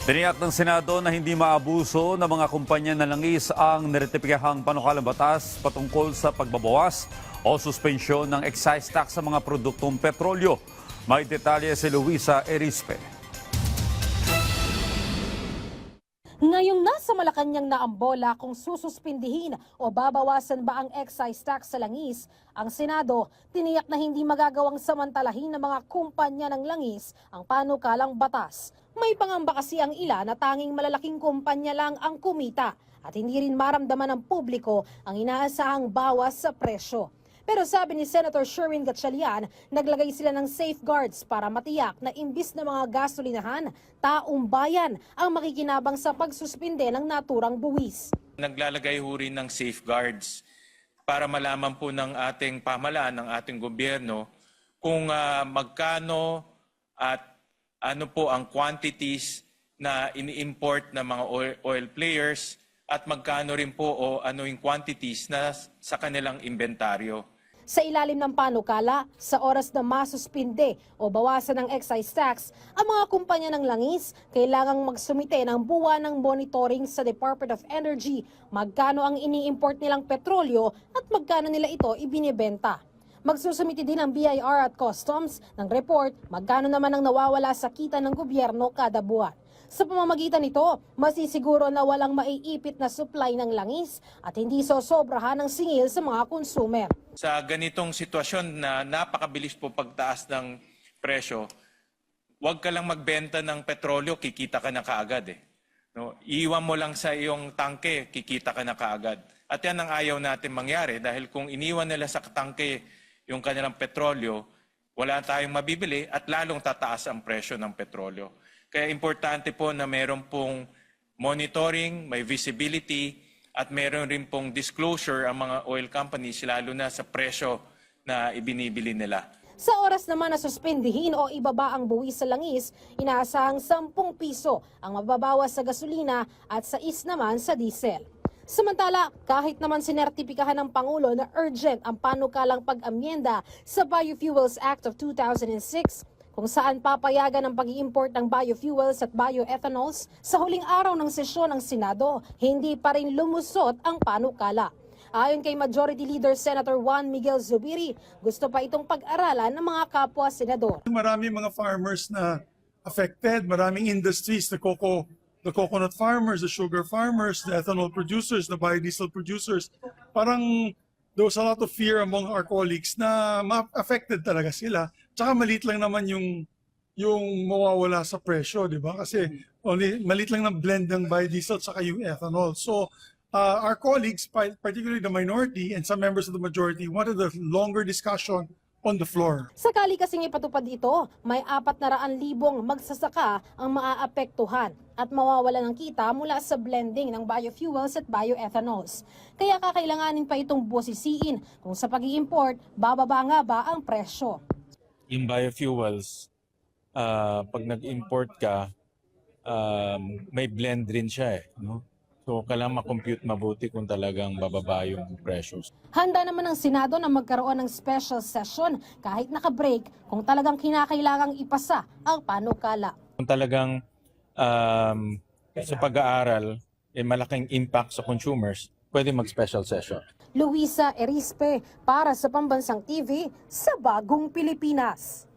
Tiniyak ng Senado na hindi maabuso ng mga kumpanya na langis ang niretipikahang panukalang batas patungkol sa pagbabawas o suspensyon ng excise tax sa mga produktong petrolyo. May detalye si Luisa Erispe. Ngayong nasa Malacanang na ang bola kung sususpindihin o babawasan ba ang excise tax sa langis, ang Senado tiniyak na hindi magagawang samantalahin ng mga kumpanya ng langis ang panukalang batas. May pangamba kasi ang ilan na tanging malalaking kumpanya lang ang kumita at hindi rin maramdaman ng publiko ang inaasahang bawas sa presyo. Pero sabi ni Senator Sherwin Gatchalian, naglagay sila ng safeguards para matiyak na imbis na mga gasolinahan, taong bayan ang makikinabang sa pagsuspinde ng naturang buwis. Naglalagay ho rin ng safeguards para malaman po ng ating pamahalaan, ng ating gobyerno, kung magkano at ano po ang quantities na ini-import ng mga oil players at magkano rin po o ano yung quantities na sa kanilang inventaryo. Sa ilalim ng panukala, sa oras na masuspinde o bawasan ng excise tax, ang mga kumpanya ng langis kailangang magsumite ng buwanang monitoring sa Department of Energy magkano ang ini-import nilang petrolyo at magkano nila ito ibinibenta. Magsusumite din ang BIR at Customs ng report magkano naman ang nawawala sa kita ng gobyerno kada buwan. Sa pamamagitan nito, masisiguro na walang maiipit na supply ng langis at hindi sosobrahan ng singil sa mga consumer. Sa ganitong sitwasyon na napakabilis po pagtaas ng presyo, huwag ka lang magbenta ng petrolyo, kikita ka na kaagad eh. No? Iwan mo lang sa iyong tangke, kikita ka na kaagad. At yan ang ayaw natin mangyari dahil kung iniwan nila sa tangke yung kanilang petrolyo, wala tayong mabibili at lalong tataas ang presyo ng petrolyo. Kaya importante po na meron pong monitoring, may visibility, at meron rin pong disclosure ang mga oil companies lalo na sa presyo na ibinibili nila. Sa oras naman na suspindihin o ibaba ang buwis sa langis, inaasahang 10 piso ang mababawas sa gasolina at 6 naman sa diesel. Samantala, kahit naman sinertipikahan ng Pangulo na urgent ang panukalang pag-amyenda sa Biofuels Act of 2006, kung saan papayagan ang pag-i-import ng biofuels at bioethanols, sa huling araw ng sesyon ng Senado, hindi pa rin lumusot ang panukala. Ayon kay Majority Leader Senator Juan Miguel Zubiri, gusto pa itong pag-aralan ng mga kapwa senador. Marami mga farmers na affected, maraming industries, the coconut farmers, the sugar farmers, the ethanol producers, the biodiesel producers. Parang there was a lot of fear among our colleagues na affected talaga sila. Tsaka maliit lang naman yung mawawala sa presyo, di ba? Kasi maliit lang ng blend ng biodiesel tsaka yung ethanol. So our colleagues, particularly the minority and some members of the majority, wanted a longer discussion on the floor. Sakali kasing ipatupad ito, may 400,000 magsasaka ang maaapektuhan at mawawala ng kita mula sa blending ng biofuels at bioethanols. Kaya kakailanganin pa itong busisiin kung sa pag-i-import, bababa nga ba ang presyo. Yung biofuels, pag nag-import ka, may blend rin siya eh. No? So kailangan ma-compute mabuti kung talagang bababa yung precious. Handa naman ng Senado na magkaroon ng special session kahit naka-break kung talagang kinakailangang ipasa ang panukala. Kung talagang sa pag-aaral, malaking impact sa consumers, pwede mag-special session. Luisa Erispe para sa Pambansang TV sa Bagong Pilipinas.